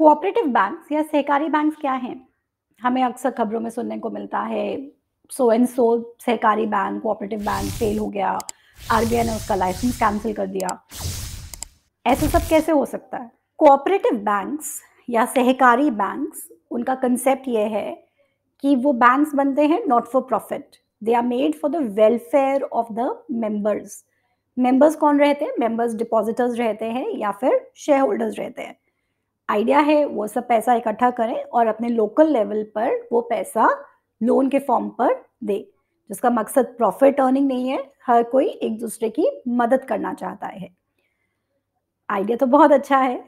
Cooperative banks या सहकारी banks क्या हैं? हमें अक्सर खबरों में सुनने को मिलता है, सो एंड सो सहकारी बैंक, कोऑपरेटिव बैंक फेल हो गया, आरबीआई ने उसका लाइसेंस कैंसल कर दिया। ऐसा सब कैसे हो सकता है? कोऑपरेटिव बैंक्स या सहकारी बैंक्स, उनका कंसेप्ट ये है कि वो बैंक्स बनते हैं not for profit. They are made for the welfare of the members. Members कौन रहते हैं? मेंबर्स डिपॉजिटर्स रहते हैं या फिर शेयर होल्डर्स रहते हैं। आइडिया है वो सब पैसा इकट्ठा करें और अपने लोकल लेवल पर वो पैसा लोन के फॉर्म पर दे, जिसका मकसद प्रॉफिट अर्निंग नहीं है। हर कोई एक दूसरे की मदद करना चाहता है। आइडिया तो बहुत अच्छा है,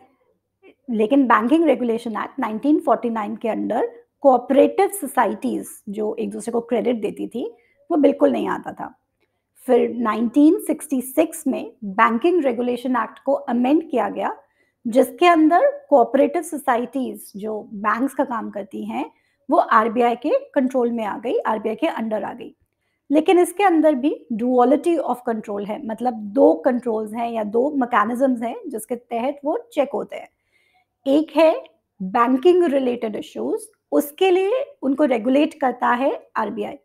लेकिन बैंकिंग रेगुलेशन एक्ट 1949 के अंडर कोऑपरेटिव सोसाइटीज जो एक दूसरे को क्रेडिट देती थी, वो बिल्कुल नहीं आता था। फिर 1966 में बैंकिंग रेगुलेशन एक्ट को अमेंड किया गया, जिसके अंदर कोऑपरेटिव सोसाइटीज जो बैंक्स का काम करती हैं, वो आरबीआई के कंट्रोल में आ गई, आरबीआई के अंडर आ गई। लेकिन इसके अंदर भी डुअलिटी ऑफ कंट्रोल है, मतलब दो कंट्रोल्स हैं या दो मैकेनिज्म्स हैं जिसके तहत वो चेक होते हैं। एक है बैंकिंग रिलेटेड इश्यूज, उसके लिए उनको रेगुलेट करता है आरबीआई,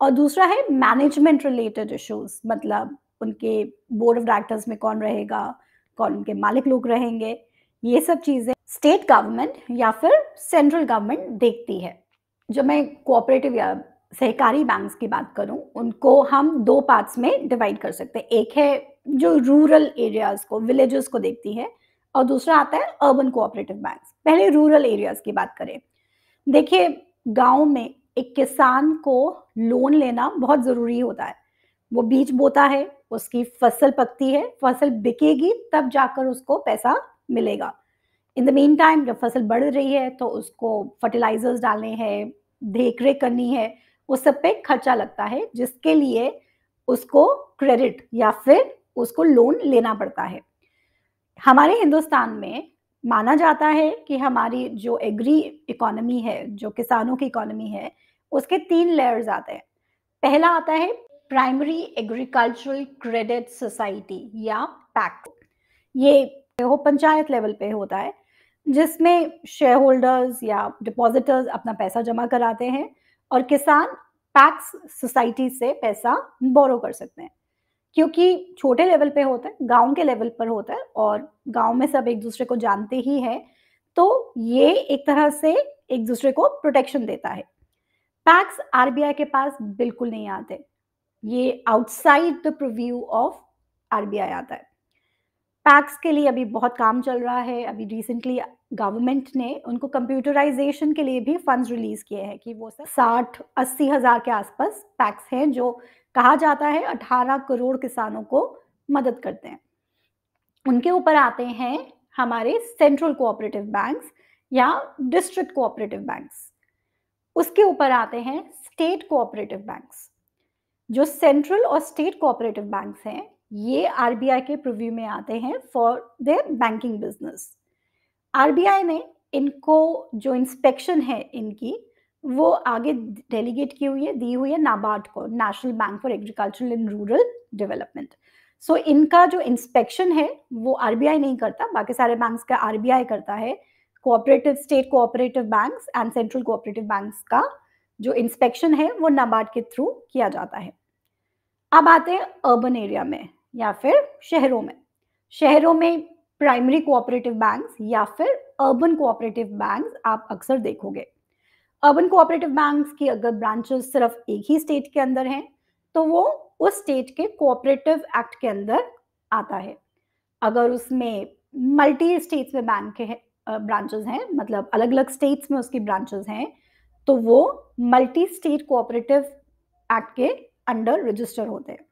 और दूसरा है मैनेजमेंट रिलेटेड इश्यूज, मतलब उनके बोर्ड ऑफ डायरेक्टर्स में कौन रहेगा, कौन उनके मालिक लोग रहेंगे। ये सब चीज़ें स्टेट गवर्नमेंट या फिर सेंट्रल गवर्नमेंट देखती है। जो मैं कोऑपरेटिव या सहकारी बैंक्स की बात करूं, उनको हम दो पार्ट्स में डिवाइड कर सकते हैं। एक है जो रूरल एरियाज को, विलेजेस को देखती है, और दूसरा आता है अर्बन कोऑपरेटिव बैंक्स। पहले रूरल एरियाज की बात करें। देखिए, गांव में एक किसान को लोन लेना बहुत ज़रूरी होता है। वो बीज बोता है, उसकी फसल पकती है, फसल बिकेगी तब जाकर उसको पैसा मिलेगा। इन द मीन टाइम जब फसल बढ़ रही है तो उसको फर्टिलाइजर्स डालने हैं, देख-रेख करनी है, उस सब पे खर्चा लगता है, जिसके लिए उसको क्रेडिट या फिर उसको लोन लेना पड़ता है। हमारे हिंदुस्तान में माना जाता है कि हमारी जो एग्री इकोनॉमी है, जो किसानों की इकोनॉमी है, उसके 3 लेयर्स आते हैं। पहला आता है प्राइमरी एग्रीकल्चरल क्रेडिट सोसाइटी या पैक्स। ये वो पंचायत लेवल पे होता है, जिसमें शेयर होल्डर्स या डिपॉजिटर्स अपना पैसा जमा कराते हैं और किसान पैक्स सोसाइटी से पैसा बोरो कर सकते हैं। क्योंकि छोटे लेवल पे होता है, गाँव के लेवल पर होता है और गाँव में सब एक-दूसरे को जानते ही हैं, तो ये एक तरह से एक-दूसरे को प्रोटेक्शन देता है। पैक्स आरबीआई के पास बिल्कुल नहीं आते। ये outside the preview of RBI आता है। पैक्स के लिए अभी बहुत काम चल रहा है। अभी रिसेंटली गवर्नमेंट ने उनको कंप्यूटराइज़ेशन के लिए भी फंड्स रिलीज़ किए हैं कि वो सब 60-80 हज़ार के आसपास पैक्स हैं, जो कहा जाता है 18 करोड़ किसानों को मदद करते हैं। उनके ऊपर आते हैं हमारे सेंट्रल कोऑपरेटिव बैंक्स या डिस्ट्रिक्ट कोऑपरेटिव बैंक्स। उसके ऊपर आते हैं स्टेट कोऑपरेटिव बैंक्स। जो सेंट्रल और स्टेट कोऑपरेटिव बैंक्स हैं, ये आरबीआई के प्रीव्यू में आते हैं for their banking business. RBI ने इनको जो इंस्पेक्शन है इनकी, वो आगे डेलीगेट की हुई है, दी हुई है नाबार्ड को, National Bank for Agricultural and Rural Development. So इनका जो इंस्पेक्शन है वो आरबीआई नहीं करता, बाकी सारे बैंक्स का आरबीआई करता है। Cooperative state cooperative banks and central cooperative banks का जो इंस्पेक्शन है वो नाबार्ड के थ्रू किया जाता है। अब आते हैं अर्बन एरिया में या फिर शहरों में। शहरों में प्राइमरी कोऑपरेटिव बैंक्स या फिर अर्बन कोऑपरेटिव बैंक्स आप अक्सर देखोगे। अर्बन कोऑपरेटिव बैंक्स की अगर ब्रांचेस सिर्फ एक ही स्टेट के अंदर हैं, तो वो उस स्टेट के कोऑपरेटिव एक्ट के अंदर आता है। अगर उसमें मल्टी स्टेट्स में बैंक के ब्रांचेस हैं, मतलब अलग-अलग स्टेट्स में उसकी ब्रांचेस हैं, तो वो मल्टी स्टेट कोऑपरेटिव एक्ट के अंडर रजिस्टर होते हैं।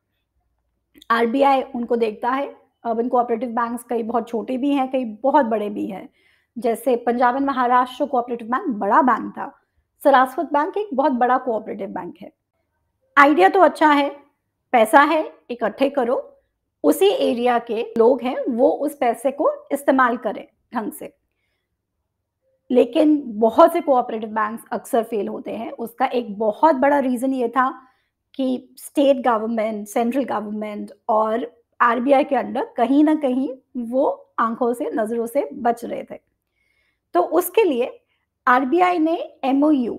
आरबीआई उनको देखता है। अर्बन कोऑपरेटिव बैंक्स कई बहुत छोटे भी हैं, कई बहुत बड़े भी हैं। जैसे Punjab and Maharashtra cooperative bank बड़ा बैंक था। सरास्वत बैंक एक बहुत बड़ा कोऑपरेटिव बैंक है। आइडिया तो अच्छा है, पैसा है, इकट्ठे करो। उसी एरिया के लोग हैं, वो उस पैसे को इस्तेमाल करें ढंग से। लेकिन बहुत से कोऑपरेटिव बैंक्स अक्सर फेल होते हैं। उसका एक बहुत बड़ा रीज़न ये था कि स्टेट गवर्नमेंट, सेंट्रल गवर्नमेंट और आरबीआई के अंडर कहीं न कहीं वो आँखों से, नज़रों से बच रहे थे। तो उसके लिए आरबीआई ने MOU,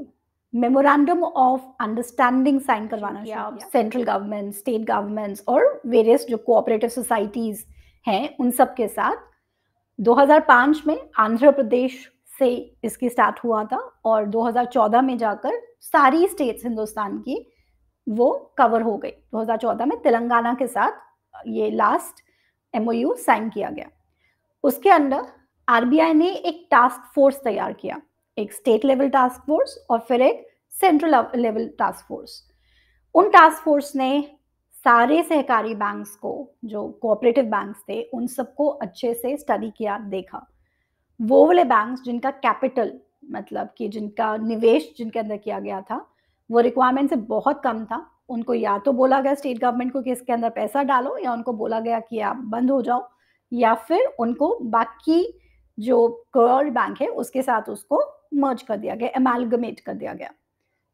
memorandum of understanding sign करवाना किया सेंट्रल गवर्नमेंट, स्टेट गवर्नमेंट्स और वेरियस जो कोऑपरेटिव सोसाइटीज हैं उन सब के साथ। 2005 में आंध्र प्रदेश से इसकी स्टार्ट हुआ था और 2014 में जाकर सारी स्टेट्स हिंदुस्तान की वो कवर हो गई। 2014 में तेलंगाना के साथ ये लास्ट एमओयू साइन किया गया। उसके अंदर आरबीआई ने एक टास्क फोर्स तैयार किया, एक स्टेट लेवल टास्क फोर्स और फिर एक सेंट्रल लेवल टास्क फोर्स। उन टास्क फोर्स ने सारे सहकारी बैंक्स को, जो कोऑपरेटिव बैंक्स थे, उन सबको अच्छे से स्टडी किया, देखा। वो वाले बैंक्स जिनका कैपिटल, मतलब कि जिनका निवेश जिनके अंदर किया गया था वो रिक्वायरमेंट से बहुत कम था, उनको या तो बोला गया स्टेट गवर्नमेंट को कि इसके अंदर पैसा डालो, या उनको बोला गया कि आप बंद हो जाओ, या फिर उनको बाकी जो कोर बैंक है उसके साथ उसको मर्ज कर दिया गया, एमालगमेट कर दिया गया,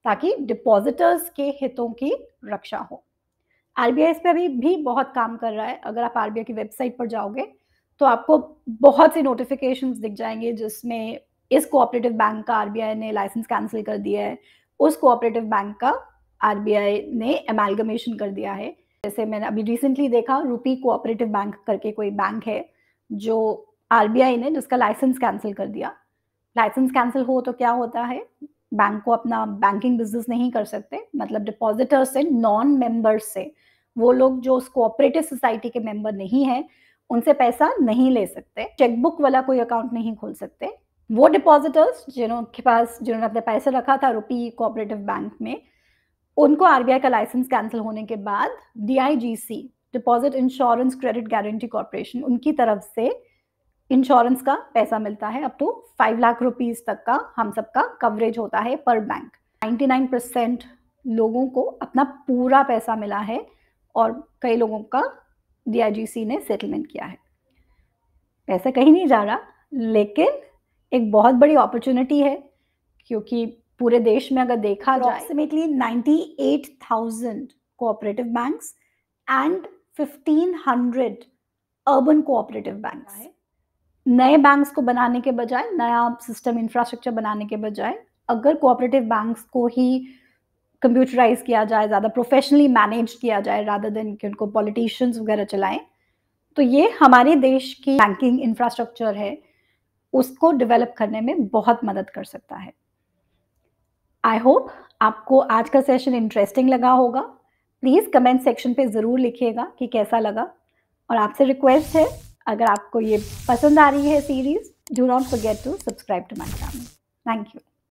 ताकि डिपॉजिटर्स के हितों की रक्षा हो। आरबीआई इस पे अभी भी बहुत काम कर रहा है। अगर आप आरबीआई की वेबसाइट पर जाओगे तो आपको बहुत से नोटिफिकेशंस दिख जाएंगे जिसमें इस कोऑपरेटिव बैंक का आरबीआई ने लाइसेंस कैंसिल कर दिया है, उस कोऑपरेटिव बैंक का आरबीआई ने एमालगमेशन कर दिया है। जैसे मैंने अभी रिसेंटली देखा, रूपी कोऑपरेटिव बैंक करके कोई बैंक है जो आरबीआई ने, जिसका लाइसेंस कैंसिल कर दिया। लाइसेंस कैंसिल हो तो क्या होता है, बैंक को अपना बैंकिंग बिजनेस नहीं कर सकते, मतलब डिपॉजिटर्स से, नॉन मेंबर्स से, वो लोग जो उस कोऑपरेटिव सोसाइटी के मेंबर नहीं है उनसे पैसा नहीं ले सकते, चेकबुक वाला कोई अकाउंट नहीं खोल सकते। वो डिपॉजिटर्स जिन्होंने अपने पैसे रखा था रूपी कोऑपरेटिव बैंक में, उनको आरबीआई का लाइसेंस कैंसिल होने के बाद DIGC, Deposit Insurance Credit Guarantee Corporation, उनकी तरफ से इंश्योरेंस का पैसा मिलता है। अप टू 5 लाख रुपीस तक का हम सबका कवरेज होता है पर बैंक। 99% लोगों को अपना पूरा पैसा मिला है और कई लोगों का डीआईजीसी ने सेटलमेंट किया है। पैसा कहीं नहीं जा रहा, लेकिन एक बहुत बड़ी अपॉर्चुनिटी है, क्योंकि पूरे देश में अगर देखा जाए approximately 98,000 cooperative banks and 1500 urban cooperative banks है। नए बैंक्स को बनाने के बजाय, नया सिस्टम इंफ्रास्ट्रक्चर बनाने के बजाय, अगर कोऑपरेटिव बैंक्स को ही कंप्यूटराइज किया जाए, ज़्यादा प्रोफेशनली मैनेज किया जाए रादर देन कि उनको पॉलिटिशियंस वगैरह चलाएं, तो ये हमारे देश की बैंकिंग इंफ्रास्ट्रक्चर है उसको डेवलप करने में बहुत मदद कर सकता है। आई होप आपको आज का सेशन इंटरेस्टिंग लगा होगा। प्लीज़ कमेंट सेक्शन पे ज़रूर लिखिएगा कि कैसा लगा, और आपसे रिक्वेस्ट है, अगर आपको ये पसंद आ रही है series, do not forget to subscribe to my channel. Thank you.